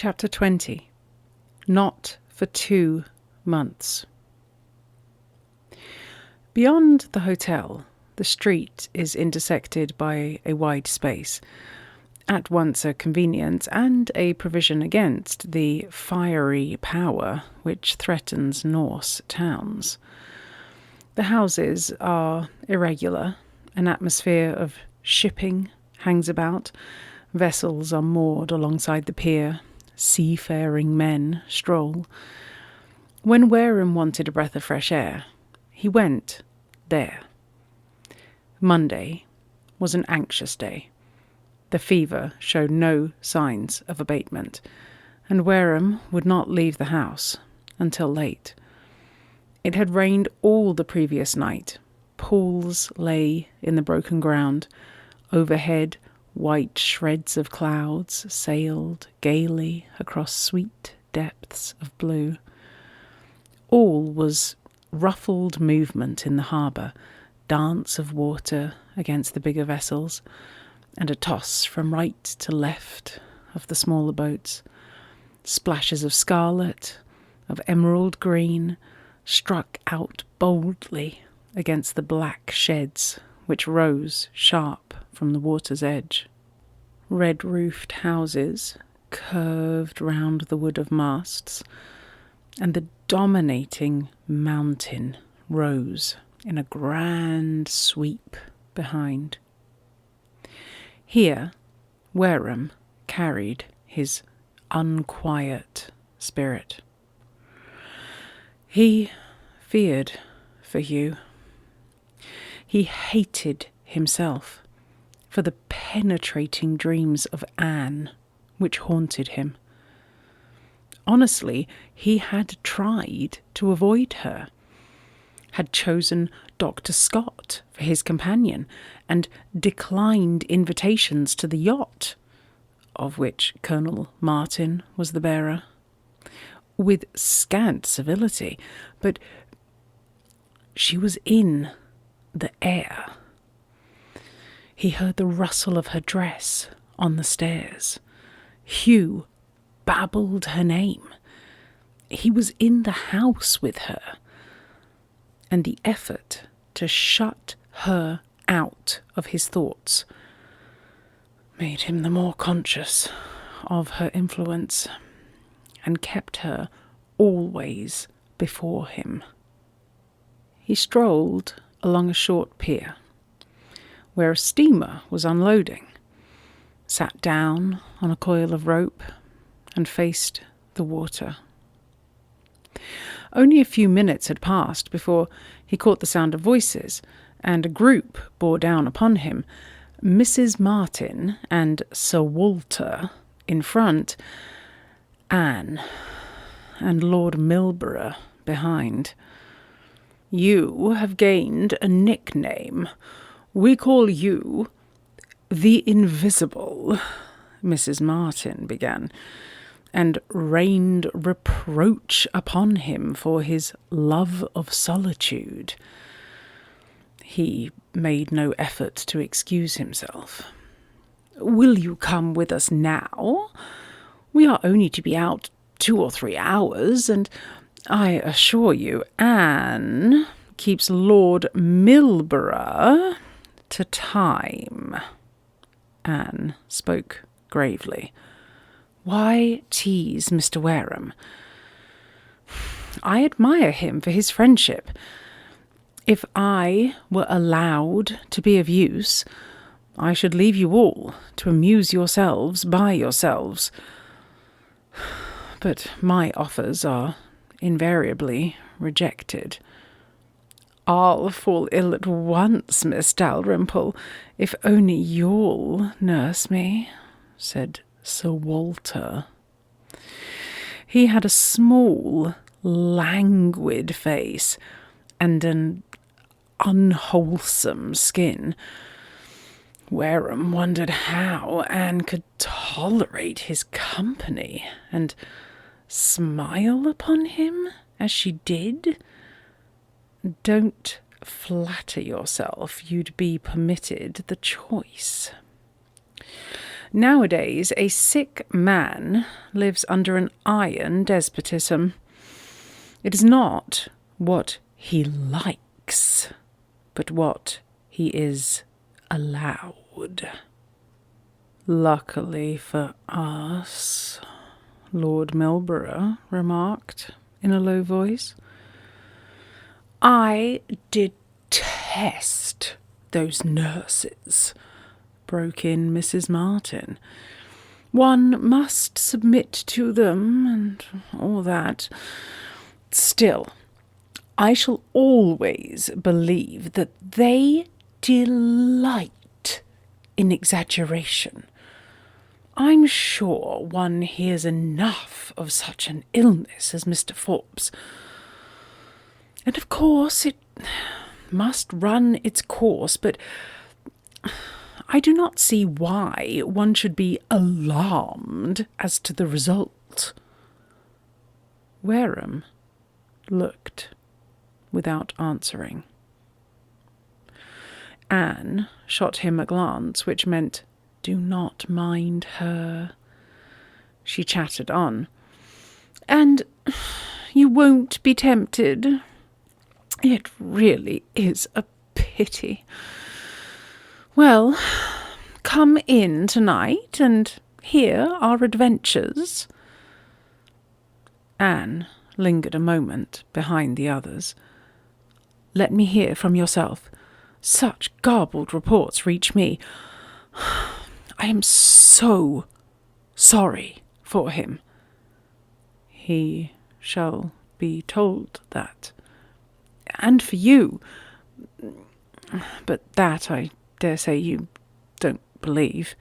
Chapter 20. Not for 2 months. Beyond the hotel, the street is intersected by a wide space, at once a convenience and a provision against the fiery power which threatens Norse towns. The houses are irregular, an atmosphere of shipping hangs about, vessels are moored alongside the pier, seafaring men stroll. When Wareham wanted a breath of fresh air, he went there. Monday was an anxious day. The fever showed no signs of abatement, and Wareham would not leave the house until late. It had rained all the previous night. Pools lay in the broken ground. Overhead, white shreds of clouds sailed gaily across sweet depths of blue. All was ruffled movement in the harbour, dance of water against the bigger vessels, and a toss from right to left of the smaller boats. Splashes of scarlet, of emerald green, struck out boldly against the black sheds which rose sharp from the water's edge. Red-roofed houses curved round the wood of masts, and the dominating mountain rose in a grand sweep behind. Here, Wareham carried his unquiet spirit. He feared for Hugh. He hated himself for the penetrating dreams of Anne which haunted him. Honestly, he had tried to avoid her, had chosen Dr. Scott for his companion, and declined invitations to the yacht, of which Colonel Martin was the bearer, with scant civility, but she was in the air. He heard the rustle of her dress on the stairs. Hugh babbled her name. He was in the house with her, and the effort to shut her out of his thoughts made him the more conscious of her influence, and kept her always before him. He strolled along a short pier, where a steamer was unloading, sat down on a coil of rope, and faced the water. Only a few minutes had passed before he caught the sound of voices, and a group bore down upon him, Mrs. Martin and Sir Walter in front, Anne and Lord Milborough behind. "You have gained a nickname. We call you the Invisible," Mrs. Martin began, and rained reproach upon him for his love of solitude. He made no effort to excuse himself. "Will you come with us now? We are only to be out 2 or 3 hours, and I assure you Anne keeps Lord Milborough to time." Anne spoke gravely. "Why tease Mr. Wareham? I admire him for his friendship. If I were allowed to be of use, I should leave you all to amuse yourselves by yourselves. But my offers are invariably rejected." "I'll fall ill at once, Miss Dalrymple, if only you'll nurse me," said Sir Walter. He had a small, languid face and an unwholesome skin. Wareham wondered how Anne could tolerate his company and smile upon him as she did. Don't flatter yourself you'd be permitted the choice. Nowadays, a sick man lives under an iron despotism. It is not what he likes, but what he is allowed. Luckily for us, Lord Milborough remarked in a low voice. I detest those nurses, broke in Mrs. Martin. One must submit to them and all that. Still, I shall always believe that they delight in exaggeration. I'm sure one hears enough of such an illness as Mr. Forbes. And of course it must run its course, but I do not see why one should be alarmed as to the result. Wareham looked without answering. Anne shot him a glance which meant, do not mind her. She chattered on. And you won't be tempted? It really is a pity. Well, come in tonight and hear our adventures. Anne lingered a moment behind the others. Let me hear from yourself. Such garbled reports reach me. I am so sorry for him. He shall be told that. And for you. But that I dare say you don't believe.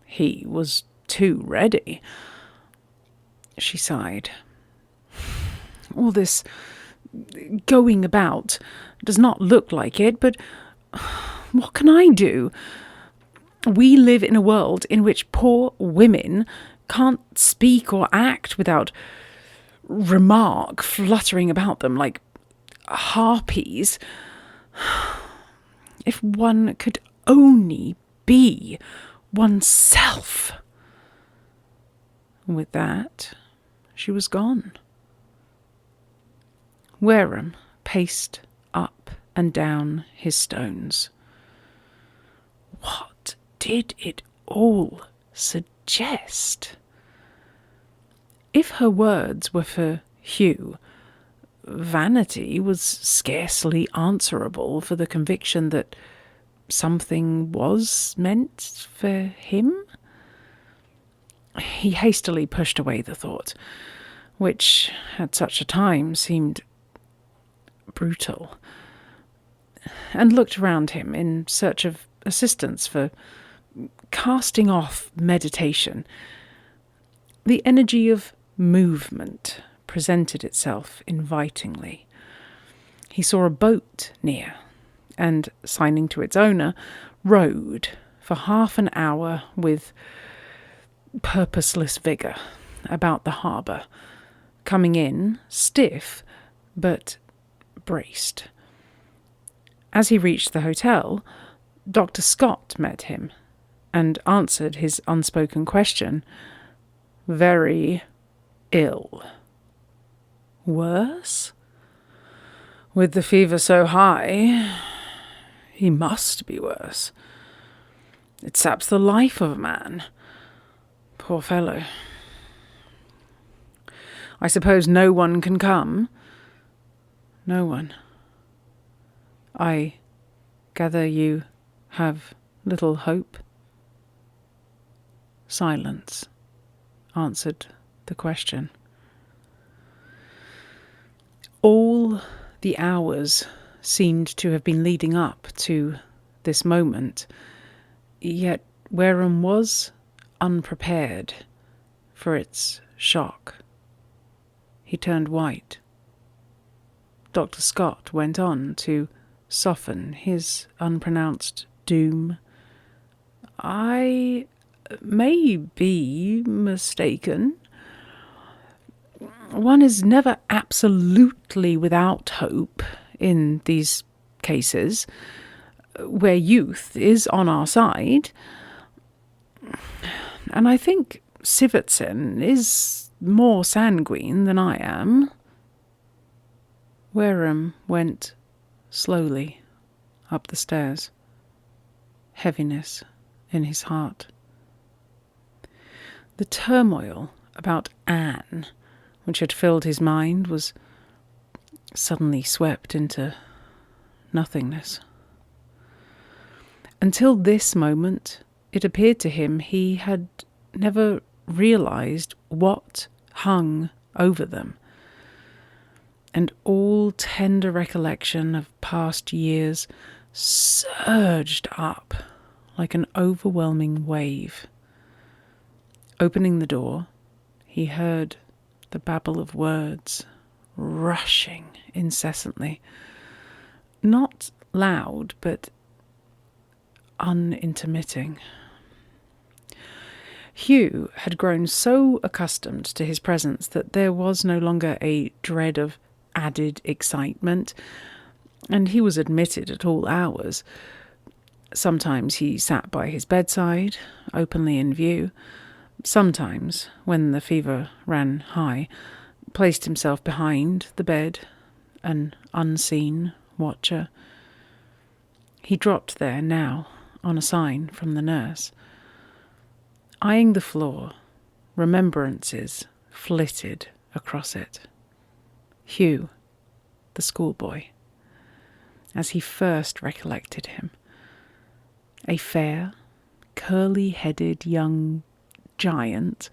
He was too ready. She sighed. All this going about does not look like it, but what can I do? We live in a world in which poor women can't speak or act without remark fluttering about them like harpies. If one could only be oneself. With that, she was gone. Wareham paced up and down his stones. What did it all suggest? If her words were for Hugh, vanity was scarcely answerable for the conviction that something was meant for him. He hastily pushed away the thought, which at such a time seemed brutal, and looked around him in search of assistance for casting off meditation. The energy of movement presented itself invitingly. He saw a boat near, and, signing to its owner, rowed for half an hour with purposeless vigour about the harbour, coming in stiff but braced. As he reached the hotel, Dr. Scott met him and answered his unspoken question. Very ill. Worse? With the fever so high, he must be worse. It saps the life of a man. Poor fellow. I suppose no one can come? No one. I gather you have little hope? Silence answered the question. All the hours seemed to have been leading up to this moment, yet Wareham was unprepared for its shock. He turned white. Dr. Scott went on to soften his unpronounced doom. I may be mistaken. One is never absolutely without hope in these cases, where youth is on our side. And I think Sivertsen is more sanguine than I am. Wareham went slowly up the stairs, heaviness in his heart. The turmoil about Anne, which had filled his mind, was suddenly swept into nothingness. Until this moment, it appeared to him he had never realized what hung over them, and all tender recollection of past years surged up like an overwhelming wave. Opening the door, he heard the babble of words rushing incessantly, not loud but unintermitting. Hugh had grown so accustomed to his presence that there was no longer a dread of added excitement, and he was admitted at all hours. Sometimes he sat by his bedside, openly in view. Sometimes, when the fever ran high, placed himself behind the bed, an unseen watcher. He dropped there now, on a sign from the nurse. Eyeing the floor, remembrances flitted across it. Hugh, the schoolboy, as he first recollected him. A fair, curly-headed young giant,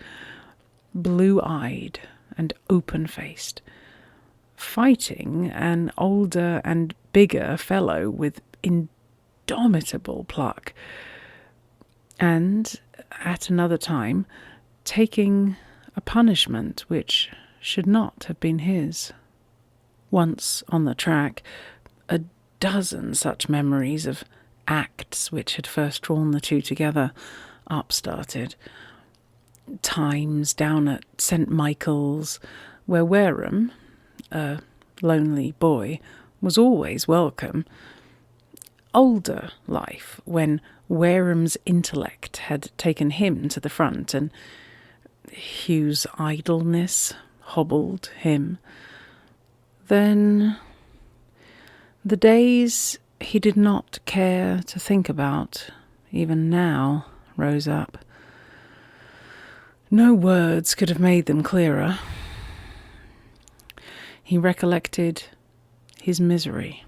blue-eyed and open-faced, fighting an older and bigger fellow with indomitable pluck, and at another time taking a punishment which should not have been his. Once on the track, a dozen such memories of acts which had first drawn the two together upstarted. Times down at St. Michael's, where Wareham, a lonely boy, was always welcome. Older life, when Wareham's intellect had taken him to the front and Hugh's idleness hobbled him. Then the days he did not care to think about, even now, rose up. No words could have made them clearer. He recollected his misery,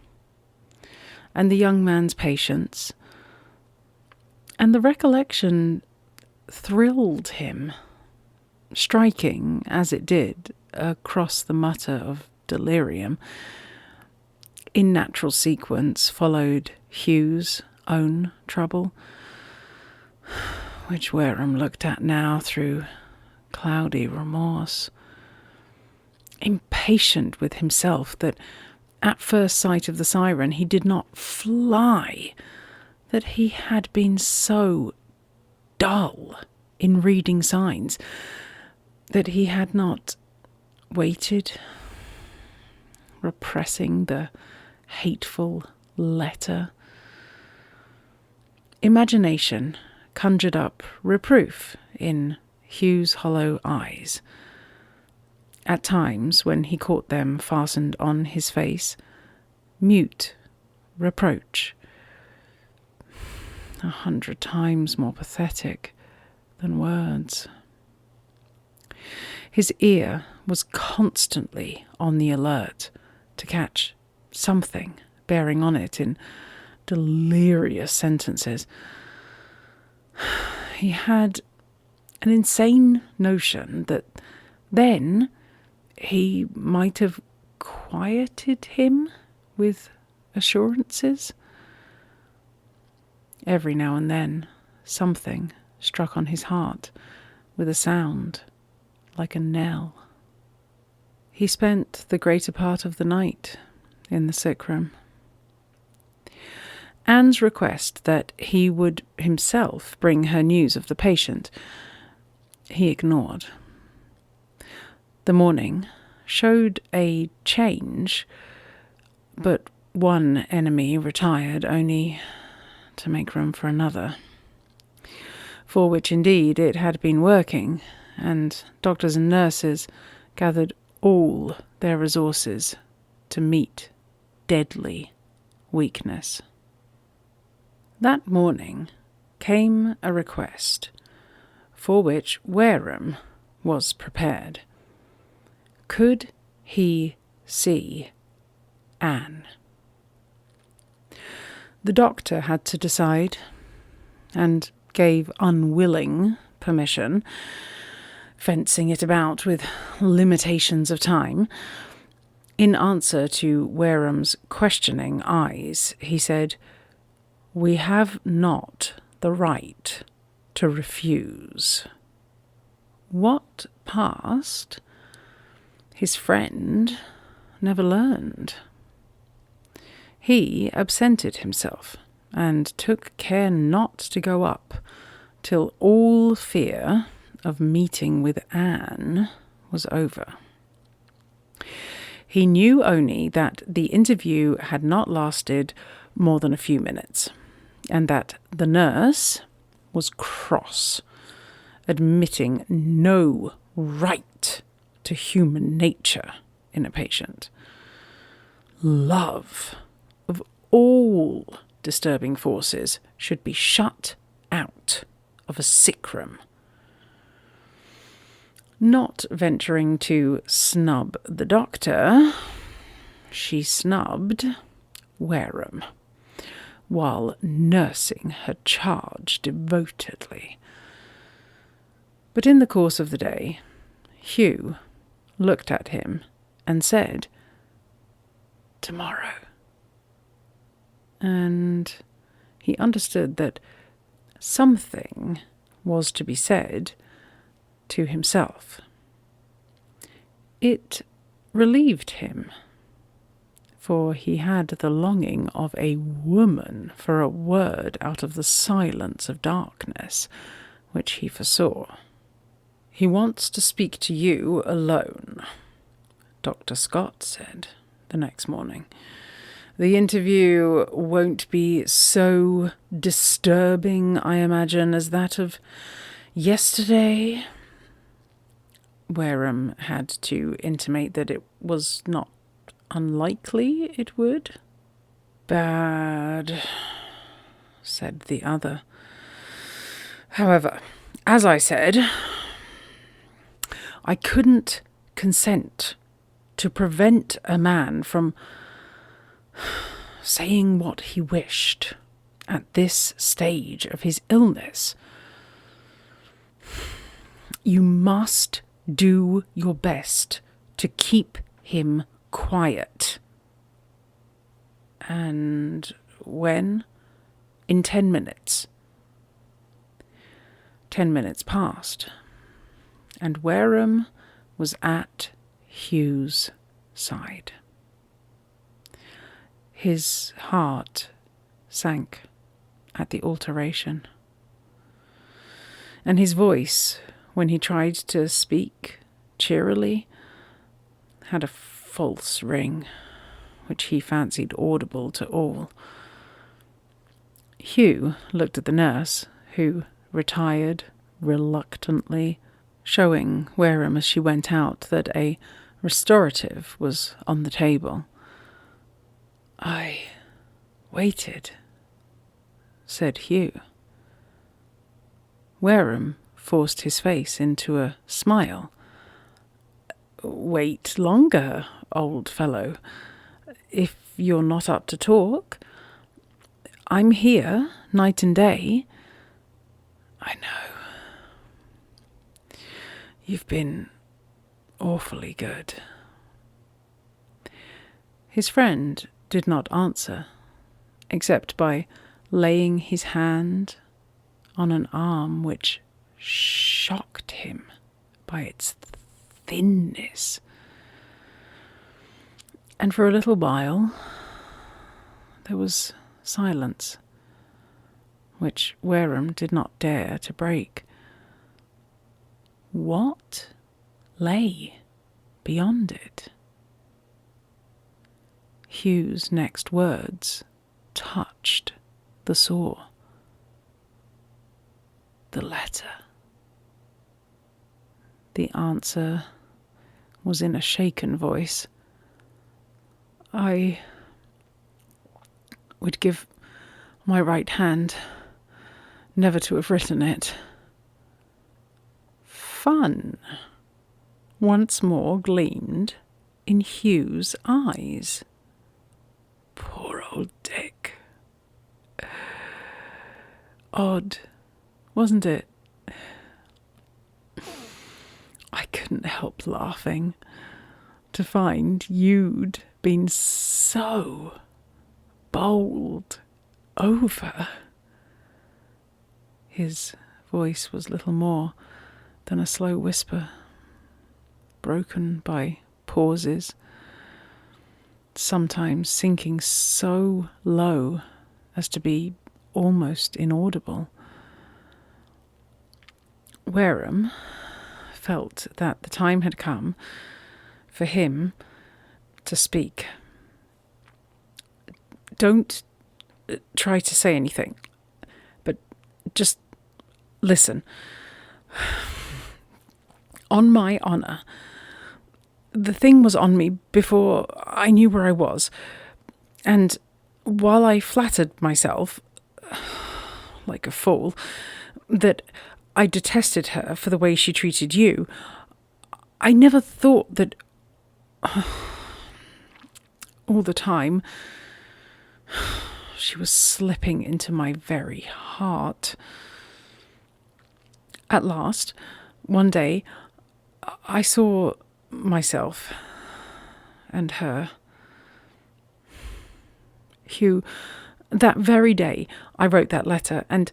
and the young man's patience, and the recollection thrilled him, striking, as it did, across the mutter of delirium. In natural sequence followed Hugh's own trouble, which Wareham looked at now through cloudy remorse, impatient with himself that at first sight of the siren he did not fly, that he had been so dull in reading signs, that he had not waited, repressing the hateful letter. Imagination conjured up reproof in Hugh's hollow eyes. At times, when he caught them fastened on his face, mute reproach, 100 times more pathetic than words. His ear was constantly on the alert to catch something bearing on it in delirious sentences. He had an insane notion that then he might have quieted him with assurances. Every now and then something struck on his heart with a sound like a knell. He spent the greater part of the night in the sick room. Anne's request that he would himself bring her news of the patient he ignored. The morning showed a change, but one enemy retired only to make room for another. for which indeed it had been working, and doctors and nurses gathered all their resources to meet deadly weakness. That morning came a request for which Wareham was prepared. Could he see Anne? The doctor had to decide, and gave unwilling permission, fencing it about with limitations of time. In answer to Wareham's questioning eyes, he said, "We have not the right to refuse." What passed, his friend never learned. He absented himself, and took care not to go up till all fear of meeting with Anne was over. He knew only that the interview had not lasted more than a few minutes, and that the nurse was cross, admitting no right to human nature in a patient. Love, of all disturbing forces, should be shut out of a sick room. Not venturing to snub the doctor, she snubbed Wareham, while nursing her charge devotedly. But in the course of the day, Hugh looked at him and said, "Tomorrow." And he understood that something was to be said to himself. It relieved him, for he had the longing of a woman for a word out of the silence of darkness, which he foresaw. "He wants to speak to you alone," Dr. Scott said the next morning. "The interview won't be so disturbing, I imagine, as that of yesterday." Wareham had to intimate that it was not unlikely it would. "Bad," said the other. "However, as I said, I couldn't consent to prevent a man from saying what he wished at this stage of his illness. You must do your best to keep him quiet." "And when?" "In 10 minutes. 10 minutes passed, and Wareham was at Hugh's side. His heart sank at the alteration, and his voice, when he tried to speak cheerily, had a false ring, which he fancied audible to all. Hugh looked at the nurse, who retired reluctantly, showing Wareham as she went out that a restorative was on the table. "I waited," said Hugh. Wareham forced his face into a smile. "Wait longer, old fellow, if you're not up to talk. I'm here night and day." "I know. You've been awfully good." His friend did not answer, except by laying his hand on an arm which shocked him by its thinness. And for a little while there was silence, which Wareham did not dare to break. What lay beyond it? Hugh's next words touched the sore. the letter? The answer was in a shaken voice. I would give my right hand never to have written it. Fun once more gleamed in Hugh's eyes. Poor old Dick. Odd, wasn't it? I couldn't help laughing to find you'd been so bowled over. His voice was little more than a slow whisper, broken by pauses, sometimes sinking so low as to be almost inaudible. Wareham felt that the time had come for him to speak. Don't try to say anything, but just listen. On my honour, the thing was on me before I knew where I was, and while I flattered myself, like a fool, that I detested her for the way she treated you, I never thought that all the time she was slipping into my very heart. At last, one day, I saw myself and her. Hugh, that very day I wrote that letter, and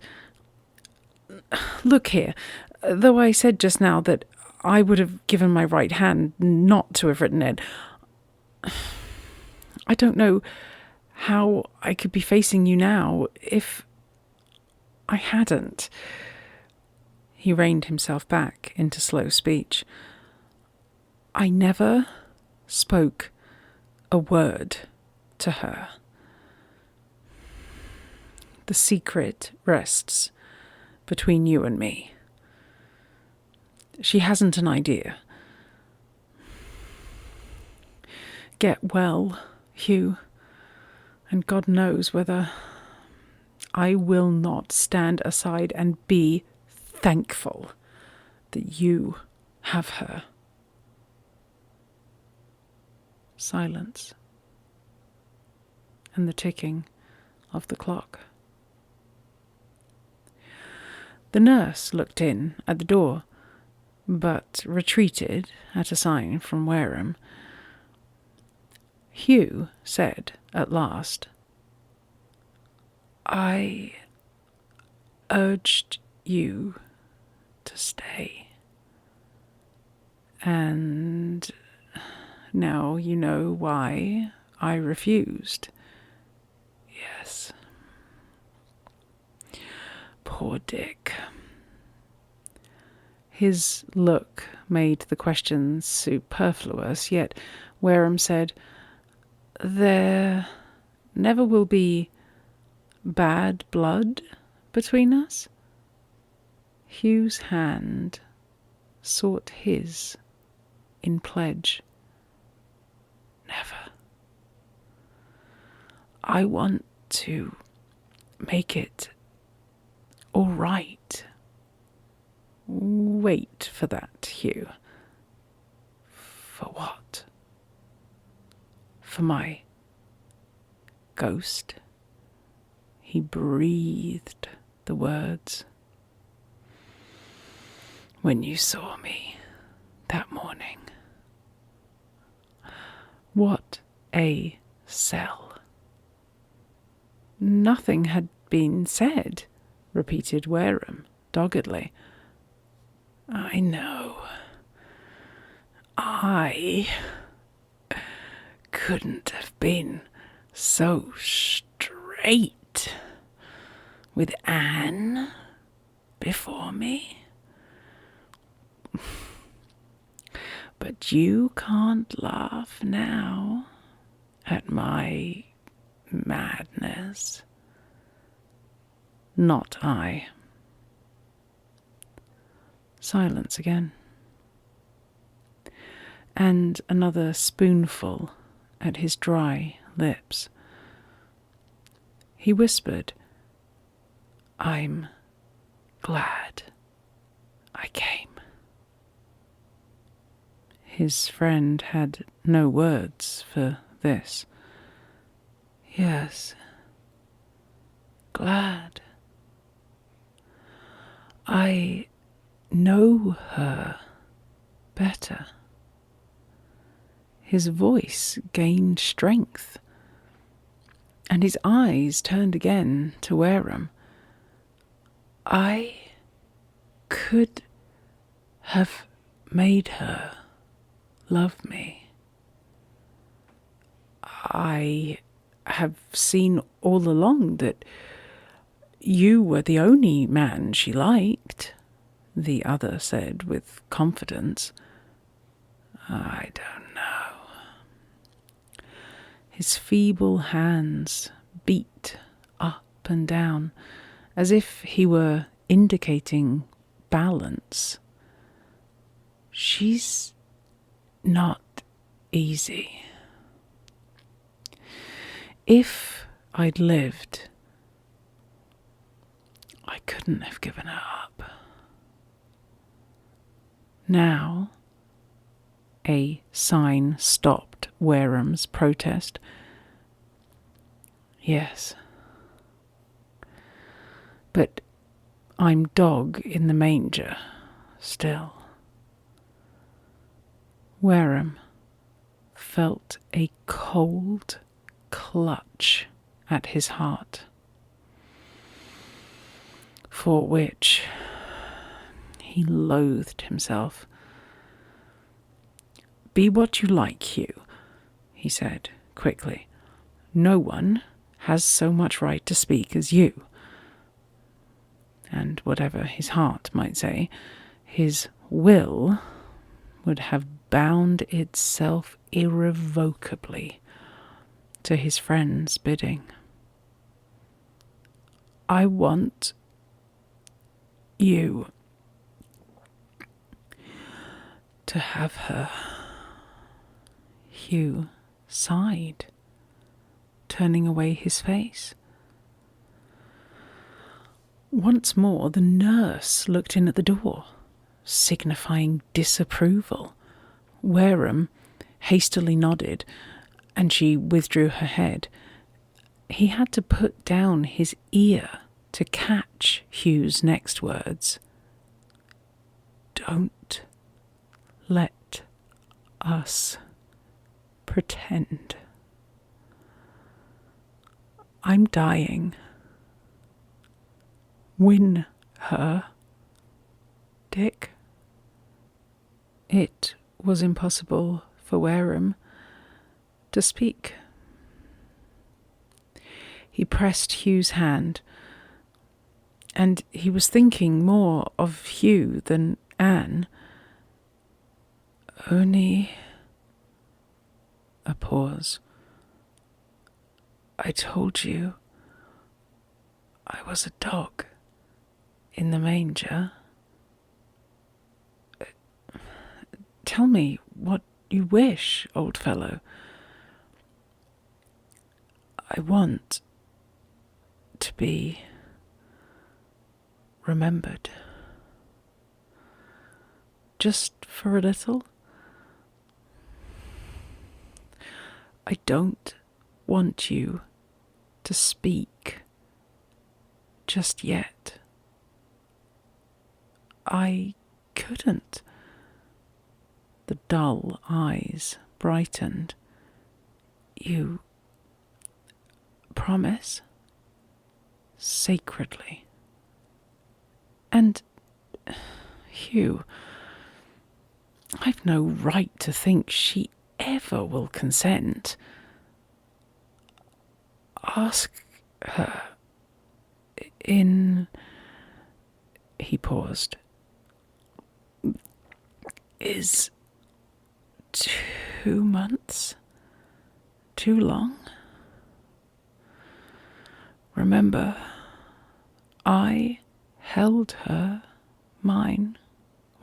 look here, though I said just now that I would have given my right hand not to have written it, I don't know how I could be facing you now if I hadn't. He reined himself back into slow speech. I never spoke a word to her. The secret rests between you and me. She hasn't an idea. Get well, Hugh, and God knows whether I will not stand aside and be thankful that you have her. Silence, and the ticking of the clock. The nurse looked in at the door, but retreated at a sign from Wareham. Hugh said at last, I urged you to stay, and now you know why I refused. Yes. Poor Dick. His look made the question superfluous, yet Wareham said, There never will be bad blood between us? Hugh's hand sought his in pledge. Never. I want to make it all right. Wait for that, Hugh. For what? For my ghost? He breathed the words. When you saw me that morning. What a sell. Nothing had been said, repeated Wareham doggedly. I know. I couldn't have been so straight with Anne before me. But you can't laugh now at my madness. Not I. Silence again. And another spoonful at his dry lips. He whispered, "I'm glad I came." His friend had no words for this. "Yes, glad. I know her better." His voice gained strength, and his eyes turned again to Wareham. "I could have made her love me. I have seen all along that you were the only man she liked," the other said with confidence. "I don't know." His feeble hands beat up and down as if he were indicating balance. "She's not easy. If I'd lived, I couldn't have given her up." Now, a sign stopped Wareham's protest. "Yes, but I'm dog in the manger still." Wareham felt a cold clutch at his heart, for which he loathed himself. "Be what you like, Hugh," he said quickly. "No one has so much right to speak as you." And whatever his heart might say, his will would have bound itself irrevocably to his friend's bidding. "I want you to have her." Hugh sighed, turning away his face. Once more the nurse looked in at the door, signifying disapproval. Wareham hastily nodded, and she withdrew her head. He had to put down his ear to catch Hugh's next words. "Don't let us pretend. I'm dying. Win her, Dick." It was impossible for Wareham to speak. He pressed Hugh's hand, and he was thinking more of Hugh than Anne. "Only..." A pause. "I told you I was a dog in the manger. Tell me what you wish, old fellow." "I want to be remembered. Just for a little. I don't want you to speak just yet. I couldn't." The dull eyes brightened. "You promise?" Sacredly. "And, Hugh, I've no right to think she ever will consent. Ask her in..." He paused. "Is 2 months too long? Remember, I held her mine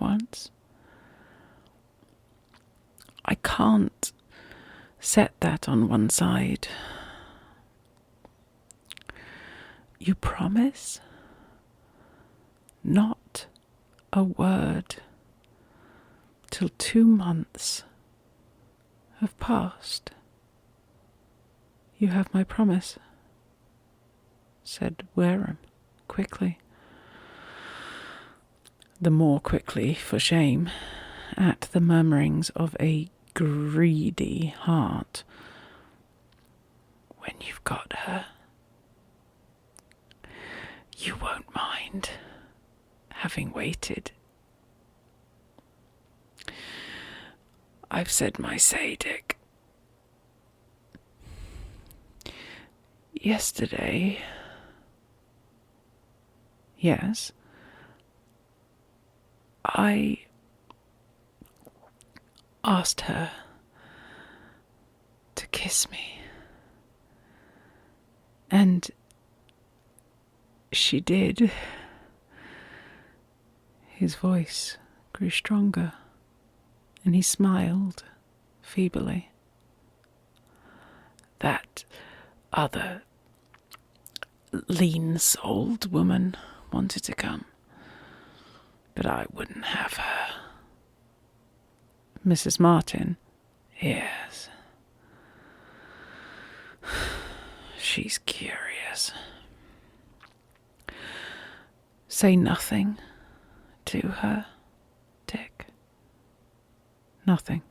once. I can't set that on one side. You promise? Not a word till 2 months have passed. You have my promise, said Wareham quickly. The more quickly for shame at the murmurings of a greedy heart. When you've got her, you won't mind having waited. I've said my say, Dick. Yesterday, yes, I asked her to kiss me, and she did. His voice grew stronger, and he smiled feebly. That other lean-souled woman wanted to come, but I wouldn't have her. Mrs. Martin? Yes. She's curious. Say nothing to her, Dick. Nothing.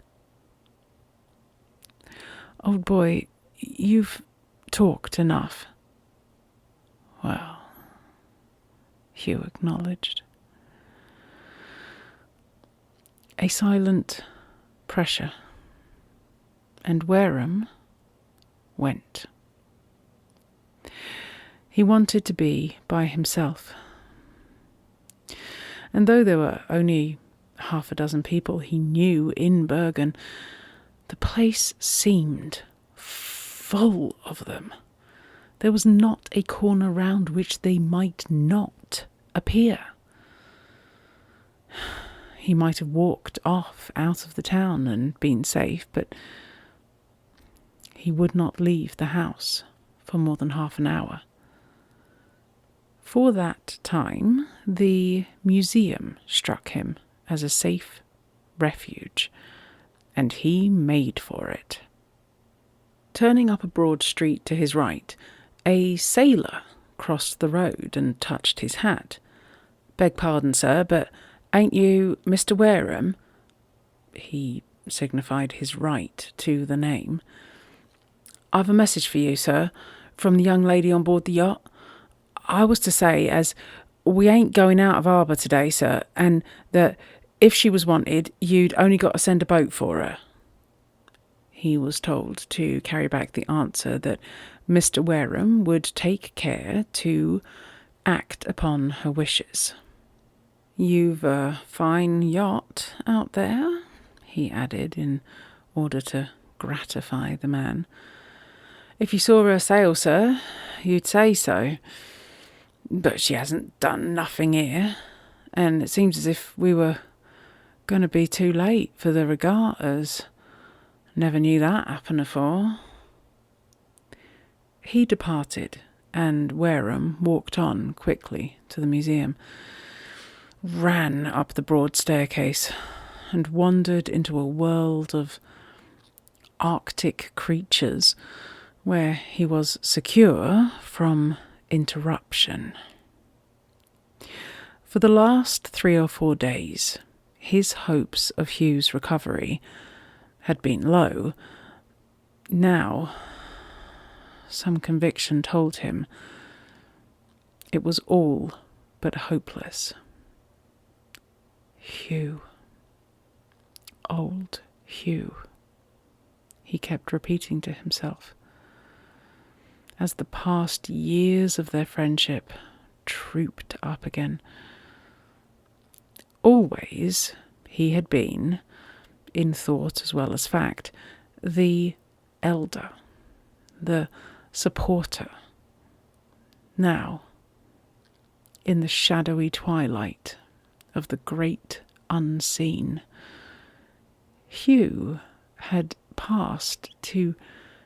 Old boy, you've talked enough. Well, Hugh acknowledged. A silent pressure, and Wareham went. He wanted to be by himself. And though there were only 6 people he knew in Bergen, the place seemed full of them. There was not a corner round which they might not appear. He might have walked off out of the town and been safe, but he would not leave the house for more than half an hour. For that time, the museum struck him as a safe refuge, and he made for it. Turning up a broad street to his right, a sailor crossed the road and touched his hat. "Beg pardon, sir, but ain't you Mr. Wareham?" He signified his right to the name. "I've a message for you, sir, from the young lady on board the yacht. I was to say as we ain't going out of harbour today, sir, and that if she was wanted, you'd only got to send a boat for her." He was told to carry back the answer that Mr. Wareham would take care to act upon her wishes. "You've a fine yacht out there," he added in order to gratify the man. "If you saw her sail, sir, you'd say so. But she hasn't done nothing here, and it seems as if we were going to be too late for the regattas. Never knew that happen afore." He departed, and Wareham walked on quickly to the museum, ran up the broad staircase, and wandered into a world of Arctic creatures where he was secure from interruption. For the last 3 or 4 days, his hopes of Hugh's recovery had been low. Now, some conviction told him it was all but hopeless. Hugh. Old Hugh. He kept repeating to himself, as the past years of their friendship trooped up again. Always he had been, in thought as well as fact, the elder, the supporter. Now, in the shadowy twilight of the great unseen. Hugh had passed to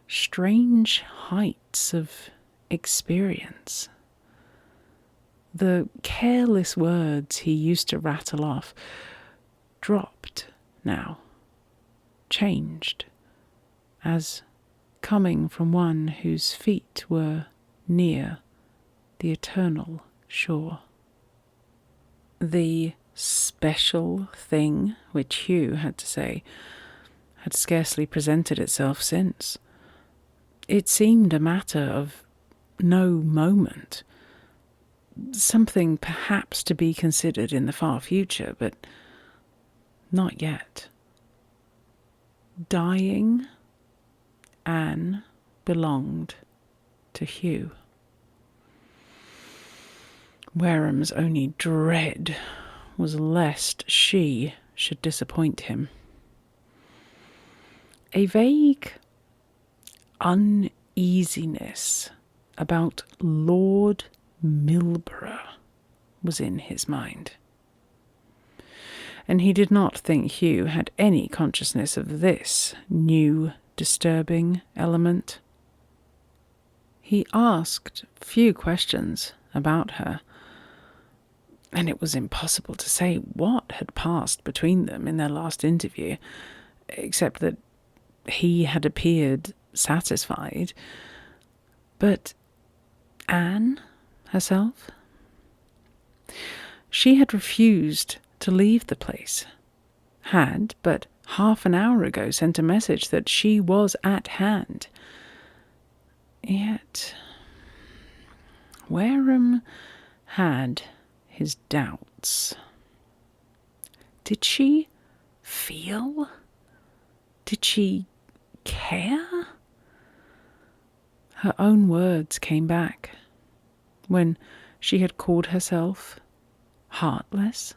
strange heights of experience. The careless words he used to rattle off dropped now, changed, as coming from one whose feet were near the eternal shore. The special thing which Hugh had to say had scarcely presented itself since. It seemed a matter of no moment, something perhaps to be considered in the far future, but not yet. Dying, Anne belonged to Hugh. Wareham's only dread was lest she should disappoint him. A vague uneasiness about Lord Milborough was in his mind, and he did not think Hugh had any consciousness of this new disturbing element. He asked few questions about her, and it was impossible to say what had passed between them in their last interview, except that he had appeared satisfied. But Anne herself? She had refused to leave the place, had but half an hour ago sent a message that she was at hand. Yet Wareham had his doubts. Did she feel? Did she care? Her own words came back when she had called herself heartless,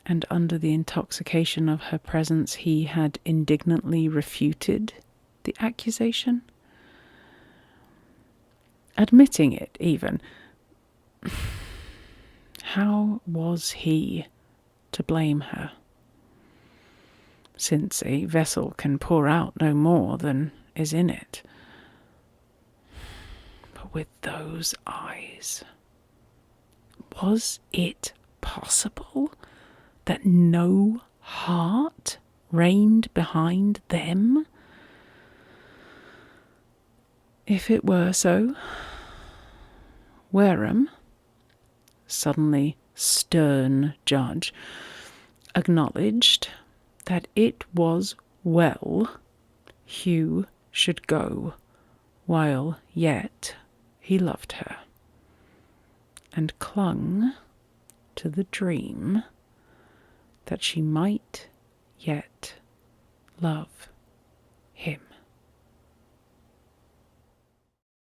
and under the intoxication of her presence he had indignantly refuted the accusation. Admitting it, even, how was he to blame her? Since a vessel can pour out no more than is in it. But with those eyes, was it possible that no heart reigned behind them? If it were so, Wareham, suddenly stern judge, acknowledged that it was well Hugh should go while yet he loved her, and clung to the dream that she might yet love.